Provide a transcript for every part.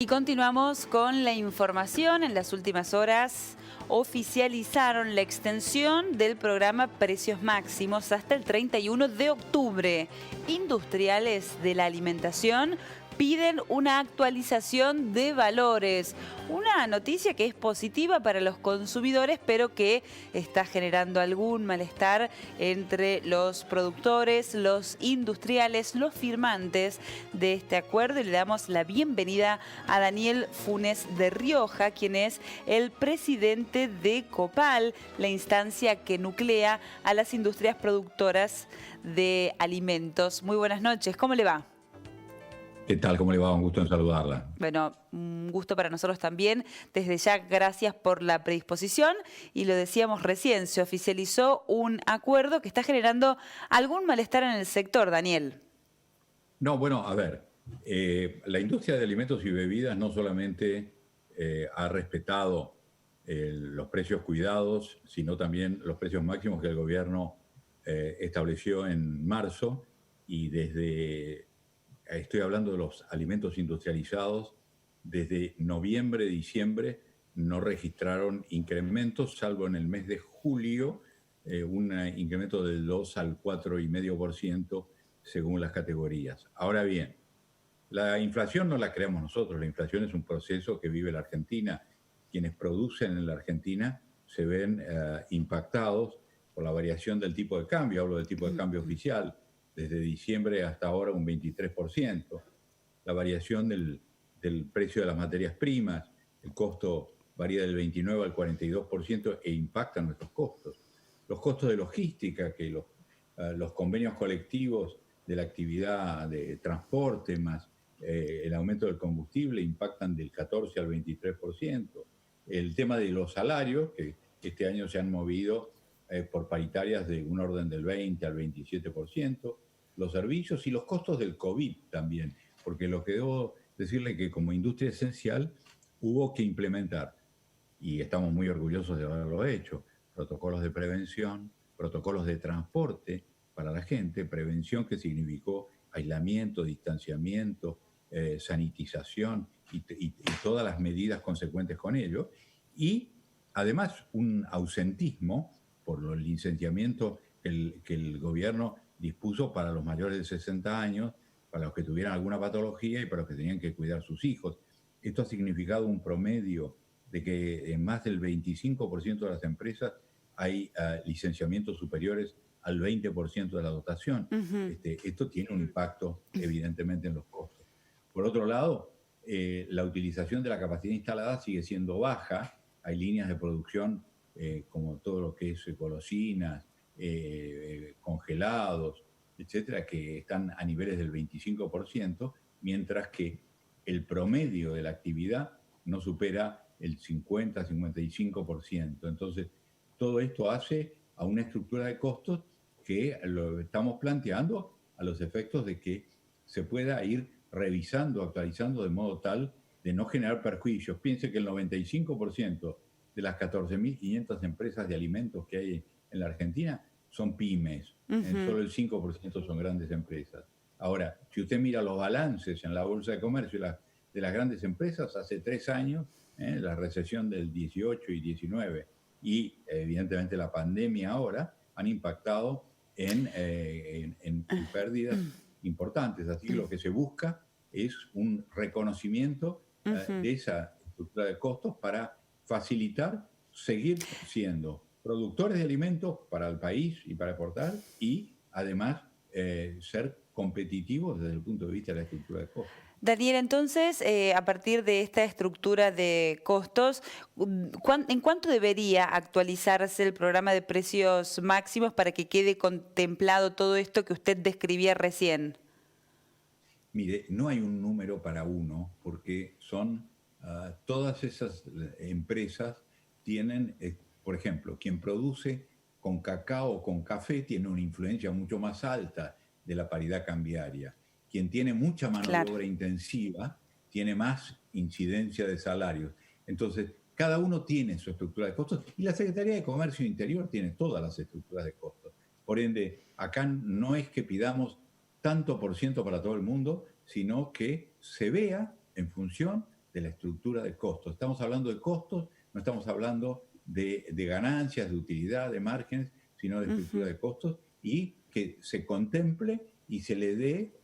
Y continuamos con la información. En las últimas horas oficializaron la extensión del programa Precios Máximos hasta el 31 de octubre. Industriales de la alimentación piden una actualización de valores. Una noticia que es positiva para los consumidores, pero que está generando algún malestar entre los productores, los industriales, los firmantes de este acuerdo. Y le damos la bienvenida a Daniel Funes de Rioja, quien es el presidente de Copal, la instancia que nuclea a las industrias productoras de alimentos. Muy buenas noches, ¿cómo le va? ¿Qué tal? ¿Cómo le va? Un gusto en saludarla. Bueno, un gusto para nosotros también. Desde ya, gracias por la predisposición. Y lo decíamos recién, se oficializó un acuerdo que está generando algún malestar en el sector, Daniel. No, bueno, a ver, la industria de alimentos y bebidas no solamente ha respetado los precios cuidados, sino también los precios máximos que el gobierno estableció en marzo, y estoy hablando de los alimentos industrializados, desde noviembre, diciembre, no registraron incrementos, salvo en el mes de julio, un incremento del 2 al 4,5% según las categorías. Ahora bien, la inflación no la creamos nosotros, la inflación es un proceso que vive la Argentina. Quienes producen en la Argentina se ven impactados por la variación del tipo de cambio, hablo del tipo de cambio oficial, desde diciembre hasta ahora un 23%. La variación del precio de las materias primas, el costo varía del 29 al 42% e impacta nuestros costos. Los costos de logística, que los convenios colectivos de la actividad de transporte más el aumento del combustible impactan del 14 al 23%. El tema de los salarios, que este año se han movido por paritarias de un orden del 20 al 27%. Los servicios y los costos del COVID también, porque lo que debo decirle que como industria esencial hubo que implementar, y estamos muy orgullosos de haberlo hecho, protocolos de prevención, protocolos de transporte para la gente, prevención que significó aislamiento, distanciamiento, sanitización y todas las medidas consecuentes con ello, y además un ausentismo por el licenciamiento que el gobierno dispuso para los mayores de 60 años, para los que tuvieran alguna patología y para los que tenían que cuidar a sus hijos. Esto ha significado un promedio de que en más del 25% de las empresas hay licenciamientos superiores al 20% de la dotación. Esto tiene un impacto evidentemente en los costos. Por otro lado, la utilización de la capacidad instalada sigue siendo baja. Hay líneas de producción como todo lo que es golosinas, congelados, etcétera, que están a niveles del 25%, mientras que el promedio de la actividad no supera el 50-55%. Entonces, todo esto hace a una estructura de costos que lo estamos planteando a los efectos de que se pueda ir revisando, actualizando de modo tal de no generar perjuicios. Piense que el 95% de las 14.500 empresas de alimentos que hay en la Argentina son pymes. Solo el 5% son grandes empresas. Ahora, si usted mira los balances en la Bolsa de Comercio de las grandes empresas, hace 3 años, la recesión del 18 y 19 y evidentemente la pandemia ahora, han impactado en pérdidas importantes. Así que lo que se busca es un reconocimiento de esa estructura de costos para facilitar seguir siendo productores de alimentos para el país y para exportar, y además ser competitivos desde el punto de vista de la estructura de costos. Daniel, entonces, a partir de esta estructura de costos, ¿en cuánto debería actualizarse el programa de precios máximos para que quede contemplado todo esto que usted describía recién? Mire, no hay un número para uno, porque son todas esas empresas tienen, por ejemplo, quien produce con cacao o con café tiene una influencia mucho más alta de la paridad cambiaria. Quien tiene mucha mano de obra intensiva tiene más incidencia de salarios. Entonces, cada uno tiene su estructura de costos y la Secretaría de Comercio Interior tiene todas las estructuras de costos. Por ende, acá no es que pidamos tanto por ciento para todo el mundo, sino que se vea en función de la estructura de costos. Estamos hablando de costos, no estamos hablando de ganancias, de utilidad, de márgenes, sino de estructura de costos, y que se contemple y se le dé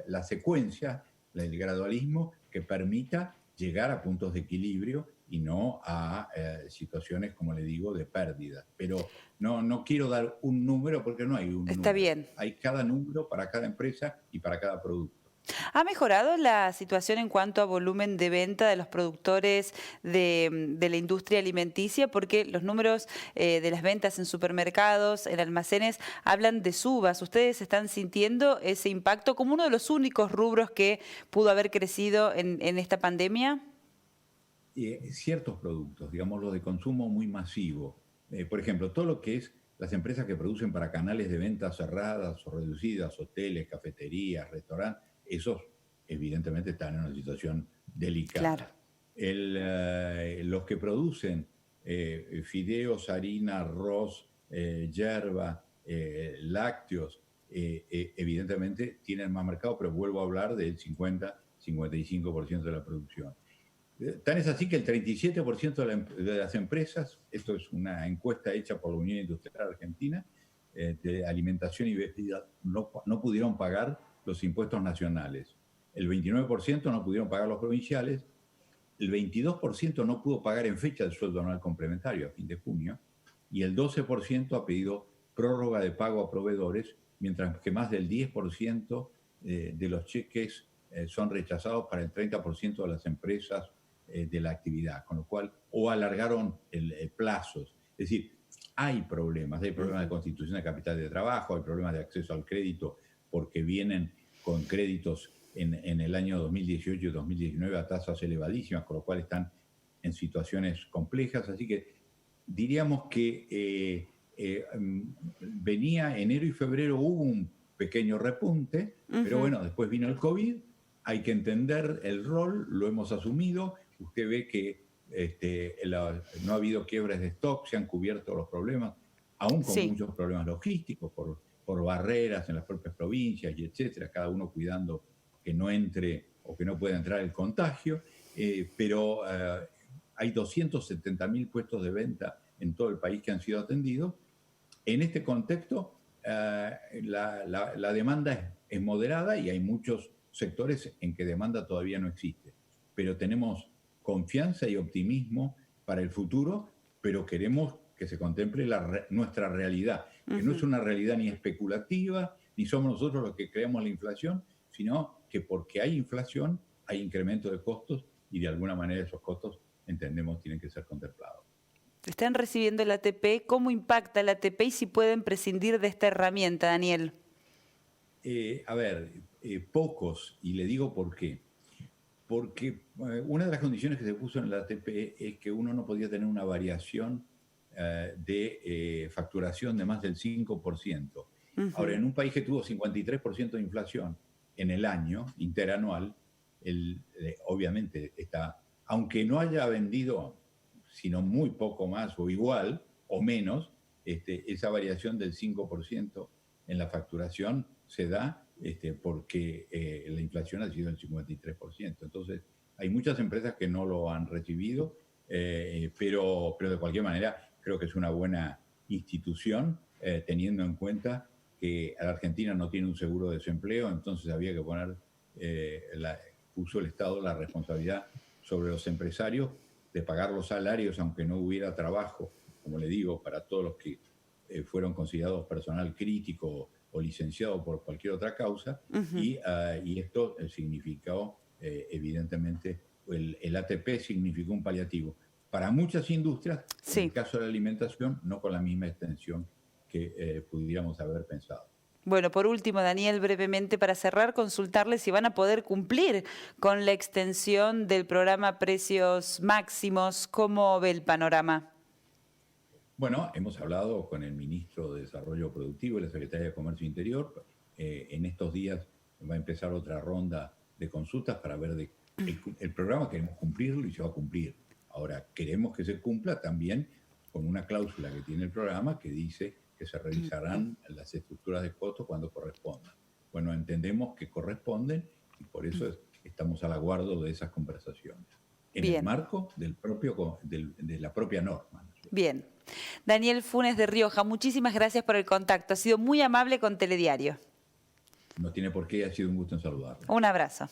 la secuencia, el gradualismo que permita llegar a puntos de equilibrio y no a situaciones, como le digo, de pérdida. Pero no quiero dar un número porque no hay un número. Está bien. Hay cada número para cada empresa y para cada producto. ¿Ha mejorado la situación en cuanto a volumen de venta de los productores de la industria alimenticia? Porque los números de las ventas en supermercados, en almacenes, hablan de subas. ¿Ustedes están sintiendo ese impacto como uno de los únicos rubros que pudo haber crecido en esta pandemia? Ciertos productos, digamos los de consumo muy masivo. Por ejemplo, todo lo que es las empresas que producen para canales de venta cerradas o reducidas, hoteles, cafeterías, restaurantes, esos evidentemente están en una situación delicada. Claro. Los que producen fideos, harina, arroz, yerba, lácteos, evidentemente tienen más mercado, pero vuelvo a hablar del 50-55% de la producción. Tan es así que el 37% de las empresas, esto es una encuesta hecha por la Unión Industrial Argentina, de alimentación y bebida, no pudieron pagar los impuestos nacionales. El 29% no pudieron pagar los provinciales, el 22% no pudo pagar en fecha de sueldo anual complementario a fin de junio, y el 12% ha pedido prórroga de pago a proveedores, mientras que más del 10% de los cheques son rechazados para el 30% de las empresas de la actividad, con lo cual, o alargaron plazos. Es decir, hay problemas de constitución de capital de trabajo, hay problemas de acceso al crédito, porque vienen con créditos en el año 2018 y 2019 a tasas elevadísimas, con lo cual están en situaciones complejas. Así que diríamos que venía enero y febrero, hubo un pequeño repunte, pero bueno, después vino el COVID, hay que entender el rol, lo hemos asumido. Usted ve que no ha habido quiebres de stock, se han cubierto los problemas, aún con muchos problemas logísticos, por barreras en las propias provincias y etcétera, cada uno cuidando que no entre o que no pueda entrar el contagio, pero hay 270.000 puestos de venta en todo el país que han sido atendidos. En este contexto, la demanda es moderada y hay muchos sectores en que demanda todavía no existe, pero tenemos confianza y optimismo para el futuro, pero queremos que se contemple nuestra realidad, que no es una realidad ni especulativa, ni somos nosotros los que creamos la inflación, sino que porque hay inflación, hay incremento de costos y de alguna manera esos costos, entendemos, tienen que ser contemplados. Están recibiendo el ATP. ¿Cómo impacta el ATP y si pueden prescindir de esta herramienta, Daniel? Pocos, y le digo por qué. Porque una de las condiciones que se puso en el ATP es que uno no podía tener una variación de facturación de más del 5%. Ahora, en un país que tuvo 53% de inflación en el año interanual, obviamente está, aunque no haya vendido, sino muy poco más o igual o menos, esa variación del 5% en la facturación se da porque la inflación ha sido del 53%. Entonces, hay muchas empresas que no lo han recibido, pero de cualquier manera creo que es una buena institución, teniendo en cuenta que la Argentina no tiene un seguro de desempleo, entonces había que poner, puso el Estado la responsabilidad sobre los empresarios de pagar los salarios aunque no hubiera trabajo, como le digo, para todos los que fueron considerados personal crítico o licenciado por cualquier otra causa, y esto significó, evidentemente, el ATP significó un paliativo. Para muchas industrias, en el caso de la alimentación, no con la misma extensión que pudiéramos haber pensado. Bueno, por último, Daniel, brevemente para cerrar, consultarles si van a poder cumplir con la extensión del programa Precios Máximos. ¿Cómo ve el panorama? Bueno, hemos hablado con el ministro de Desarrollo Productivo y la secretaria de Comercio Interior. En estos días va a empezar otra ronda de consultas para ver el programa. Queremos cumplirlo y se va a cumplir. Ahora, queremos que se cumpla también con una cláusula que tiene el programa que dice que se revisarán las estructuras de costos cuando correspondan. Bueno, entendemos que corresponden y por eso estamos al aguardo de esas conversaciones. en el marco de la propia norma. Bien. Daniel Funes de Rioja, muchísimas gracias por el contacto. Ha sido muy amable con Telediario. No tiene por qué, ha sido un gusto en saludarle. Un abrazo.